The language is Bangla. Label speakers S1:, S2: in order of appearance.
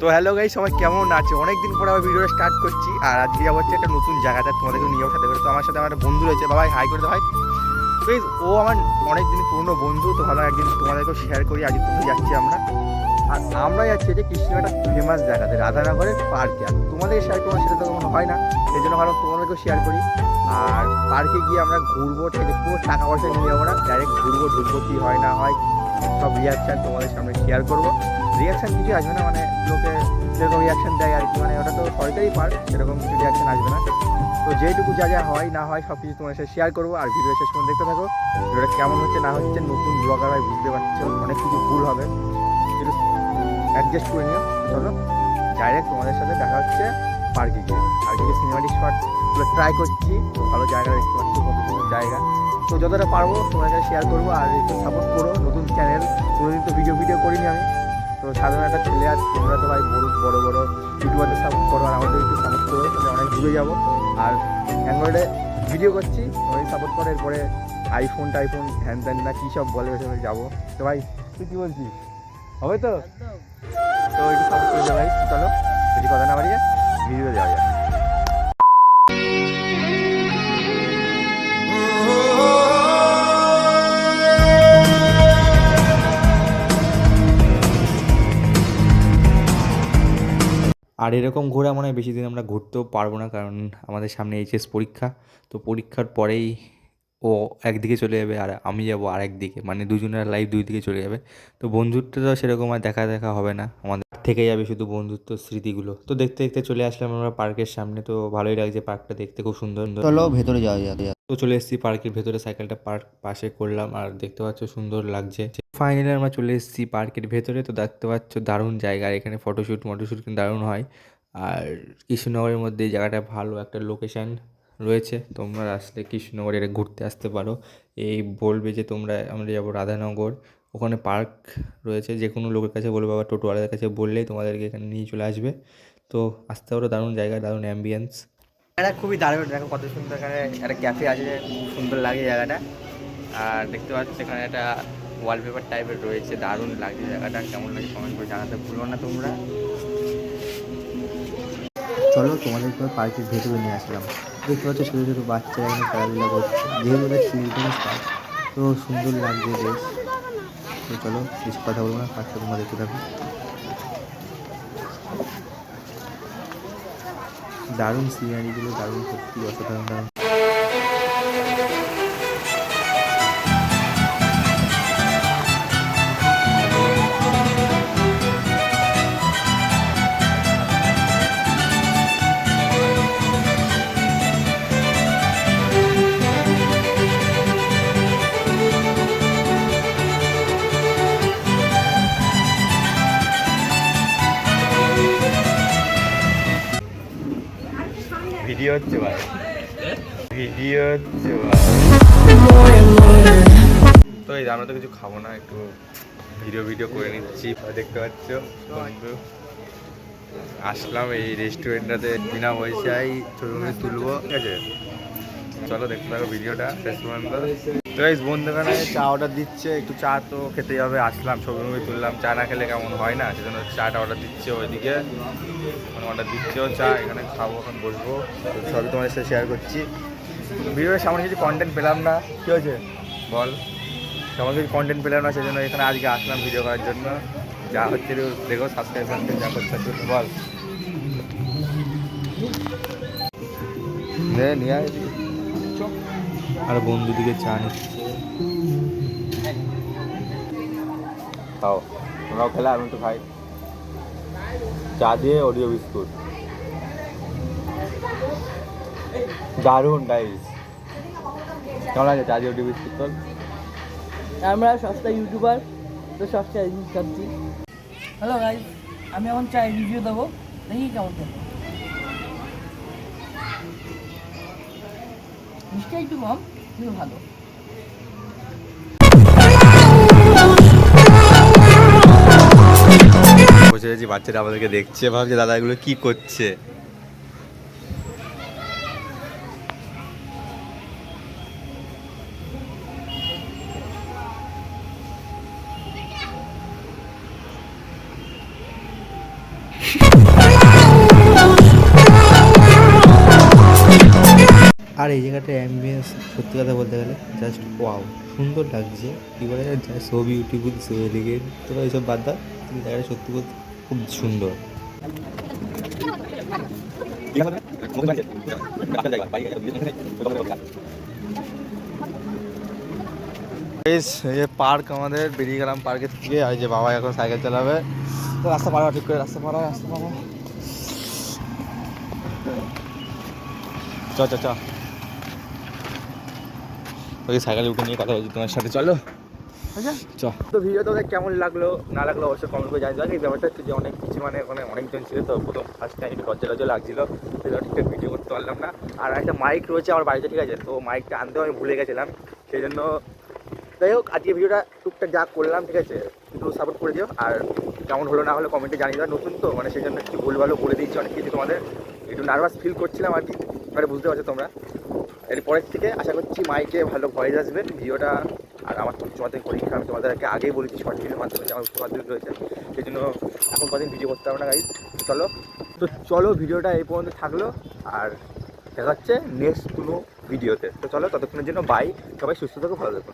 S1: তো হ্যালো গাইস, সবাই কেমন আছে? অনেকদিন পরে আবার ভিডিওটা স্টার্ট করছি। আর আজকে যাবো হচ্ছে একটা নতুন জায়গাতে, তোমাদেরকে নিয়ে যাবো সাথে করে। তো আমার সাথে আমার একটা বন্ধু রয়েছে, বাবাই হাই করে দে ভাই। প্লিজ, ও আমার অনেকদিন পুরনো বন্ধু। তো ভালো একদিন তোমাদেরকেও শেয়ার করি আজকে কোথায় যাচ্ছি আমরা। আর আমরা যাচ্ছি যে কৃষ্ণের একটা ফেমাস জায়গাতে, রাধানগরের পার্কে। আর তোমাদেরকে শেয়ার করবো সেটা তো কখনো হয় না, সেই জন্য ভালো তোমাদেরকেও শেয়ার করি। আর পার্কে গিয়ে আমরা ঘুরবো, ঠিক আছে? পুরো টাকা পয়সা নিয়ে যাবো না, ডাইরেক্ট ঘুরবো, ঢুকবো, কী হয় না হয় সব রিয়াকশান তোমাদের সামনে শেয়ার করবো। রিয়াকশান কিছু আসবে না, মানে লোকে যেরকম রিয়াকশান দেয় আর কি, মানে ওটা তো সরকারি পার্ক, সেরকম কিছু রিয়াকশান আসবে না। তো যেটুকু যা যা হয় না হয় সব কিছু তোমার সাথে শেয়ার করবো। আর ভিডিও শেষ পর্যন্ত দেখতে থাকো, ভিডিওটা কেমন হচ্ছে না হচ্ছে। নতুন ব্লগার হয়, বুঝতে পারছো, অনেক কিছু ভুল হবে, একটু অ্যাডজাস্ট করে নিও। চলো ডাইরেক্ট তোমাদের সাথে দেখা হচ্ছে পার্কে গিয়ে। আর কিছু সিনেমাটিক শটগুলো ট্রাই করছি। তো ভালো জায়গা দেখতে পাচ্ছ, কত সুন্দর জায়গা। তো যতটা পারবো তোমার কাছে শেয়ার করবো। আর একটু সাপোর্ট করো, নতুন চ্যানেল, কোনোদিন তো ভিডিও করিনি আমি। তো সাধারণ একটা ছেলে, আর তোমরা তো ভাই বড় বড় ইউটিউবারদের সাপোর্ট করো, আর আমাদের একটু সাপোর্ট করো, তাহলে অনেক দূরে যাবো। আর অ্যান্ড্রয়েডে ভিডিও করছি, তোমার সাপোর্ট করো। এরপরে আইফোন হ্যান ত্যান না কী সব বলে ওইসবে যাবো। তো ভাই তুই কী বলছিস, হবে তো? তো একটু সাপোর্ট করে দেবো ভাই। চলো বেশি কথা না বাড়িয়ে ভিডিও যাওয়া যাক। আর এরকম ঘোরা মনে হয় বেশি দিন আমরা ঘুরতেও পারবো না, কারণ আমাদের সামনে এইচএস পরীক্ষা। তো পরীক্ষার পরেই ও একদিকে চলে যাবে আর আমি যাবো আর একদিকে, মানে দুজনের লাইফ দুই দিকে চলে যাবে। তো বন্ধুত্ব তো সেরকম আর দেখা হবে না, আমাদের থেকে যাবে শুধু বন্ধুত্ব স্মৃতিগুলো। তো দেখতে দেখতে চলে আসলাম আমরা পার্কের সামনে। তো ভালোই লাগছে, পার্কটা দেখতে খুব সুন্দর।
S2: চলো ভেতরে যাওয়া যাক।
S1: তো চলে এসেছি পার্কের ভেতরে, সাইকেলটা পার্ক পাশে করলাম, আর দেখতে পাচ্ছ সুন্দর লাগছে। ফাইনালি আমরা চলে এসেছি পার্কের ভেতরে। তো দেখতে পাচ্ছ দারুণ জায়গা, আর এখানে ফটোশ্যুট কিন্তু দারুণ হয়। আর কৃষ্ণনগরের মধ্যে এই জায়গাটা ভালো একটা লোকেশান রয়েছে, তোমরা আসলে কৃষ্ণনগরে ঘুরতে আসতে পারো। এই বলবে যে আমরা যাবো রাধানগর, ওখানে পার্ক রয়েছে, যে কোনো লোকের কাছে বলবে, বা টোটোওয়ালাদের কাছে বললেই তোমাদেরকে এখানে নিয়ে চলে আসবে। তো আসতে পারো, দারুণ জায়গা, দারুণ অ্যাম্বিয়েন্স। এটা খুবই দারুণ, দেখো কত সুন্দর। এখানে একটা ক্যাফে আছে, খুব সুন্দর লাগে জায়গাটা। আর দেখতে পাচ্ছি এখানে একটা ওয়ালপেপার টাইপের রয়েছে, দারুণ লাগছে জায়গাটা। কেমন লাগে কমেন্ট করে জানাতে ভুলো না তোমরা। চলো তোমাদের পার্কের ভেতরে নিয়ে আসলাম। দেখতে পাচ্ছ ছোটো ছোটো বাচ্চারা এখানে খেলাধুলা করছে, যেহেতু ওদের চিলড্রেন্স পার্ক। তো সুন্দর লাগছে বেশ। তো চলো বেশি কথা বলবো না, পার্কটা তোমরা দেখতে থাকো। দারুণ সিনারিগুলো, দারুণ, সত্যি অসাধারণ দারুণ। ভিডিও হচ্ছে ভাই, ভিডিও হচ্ছে ভাই। তো এই আমরা তো কিছু খাবো না, একটু ভিডিও করে নিচ্ছি। দেখতে পাচ্ছ বন্ধু, আসলাম এই রেস্টুরেন্টটাতে বিনা পয়সায় ছবি তুলবো, ঠিক আছে? চলো দেখতে থাকো ভিডিওটা শেষ পর্যন্ত। তো এই বন্ধু এখানে চা অর্ডার দিচ্ছে, একটু চা তো খেতেই হবে। আসলাম, ছবি তুললাম, চা না খেলে কেমন হয় না, সেজন্য চাটা অর্ডার দিচ্ছে ওইদিকে, মানে অর্ডার দিচ্ছেও চা। এখানে খাবো, এখন বসবো, সবই তোমাদের সাথে শেয়ার করছি। ভিডিওর সামনে কিছু কন্টেন্ট পেলাম না, কী হয়েছে বল? সামনে কিছু কন্টেন্ট পেলাম না, সেজন্য এখানে আজকে আসলাম ভিডিও করার জন্য। যা হচ্ছে দেখো, সাবস্ক্রাইব যা করতে বল নিয়ে। আর বন্ধুদিকে চা নিচ্ছে, খাও তোমরাও খেলা, আমি তো খাই। চা দিয়ে অরিও বিস্কুট, দারুণ গাইস। কেমন লাগে চা দিয়ে অরিও বিস্কুট? তোর
S3: আমরা সস্তা ইউটিউবার, তো সস্তা জিনিস খাচ্ছি। হ্যালো গাইস, আমি এখন চাই রিভিউ দেবো, দেখি কেমন দেবো। মিষ্টি একটু কম, কিন্তু ভালো।
S1: বসে আছি, বাচ্চারা আমাদেরকে দেখছে, ভাবছে দাদা এগুলো কি করছে। আর এই জায়গাটার অ্যাম্বিয়েন্স সত্যি কথা বলতে গেলে জাস্ট ওয়াও, সুন্দর লাগছে। কী বলে সো বিউটিফুল, সো এলিগেন্ট, তো এইসব বাদ দাও, কিন্তু জায়গাটা সত্যি বলতে খুব সুন্দর। এই যে পার্ক, আমাদের বেরিয়ে গেলাম পার্কের থেকে। আর যে বাবা এখন সাইকেল চালাবে, তো রাস্তা পাড়া ঠিক করে, রাস্তা পাড়া। চ চ চ, ওই সাইকেলে উঠে নিয়ে কথা বলছি তোমার সাথে, চলো। আচ্ছা চ। তো ভিডিও তোদের কেমন লাগলো না লাগলো অবশ্যই কমেন্ট করে জানিয়ে দাও। এই ব্যাপারটা হচ্ছে যে অনেক কিছু মানে ওখানে অনেকজন ছিল, তো প্রথম ফার্স্ট টাইম একটু লজ্জা লাগছিলো, সেটা ঠিকঠাক ভিডিও করতে পারলাম না। আর একটা মাইক রয়েছে আমার বাড়িতে, ঠিক আছে, তো মাইকটা আনতেও আমি ভুলে গেছিলাম, সেই জন্য। যাই হোক, আজকে ভিডিওটা টুকটাক যা করলাম, ঠিক আছে, একটু সাপোর্ট করে দিও। আর কেমন হলো না হলো কমেন্টে জানিয়ে দাও। নতুন তো মানে সেই জন্য একটু ভুলভালও বলে দিচ্ছি অনেক কিছু, তোমাদের একটু নার্ভাস ফিল করছিলাম আর কি, মানে বুঝতে পারছো তোমরা। এরপরের থেকে আশা করছি মাইকে ভালো ভয়েস আসবে ভিডিওটা। আর আমার তো তোমাদের পরীক্ষা, আমি তোমাদেরকে আগেই বলেছি শর্ট ফিল্মের মাধ্যমে যে আমার উচ্চ মাধ্যমিক রয়েছে, সেই জন্য এখন কদিন ভিডিও করতে পারবো না গাইজ। চলো ভিডিওটা এই পর্যন্ত থাকলো, আর দেখা হচ্ছে নেক্সট কোনো ভিডিওতে। তো চলো, ততক্ষণের জন্য বাই, সবাই সুস্থ থাকো, ভালো থাকো।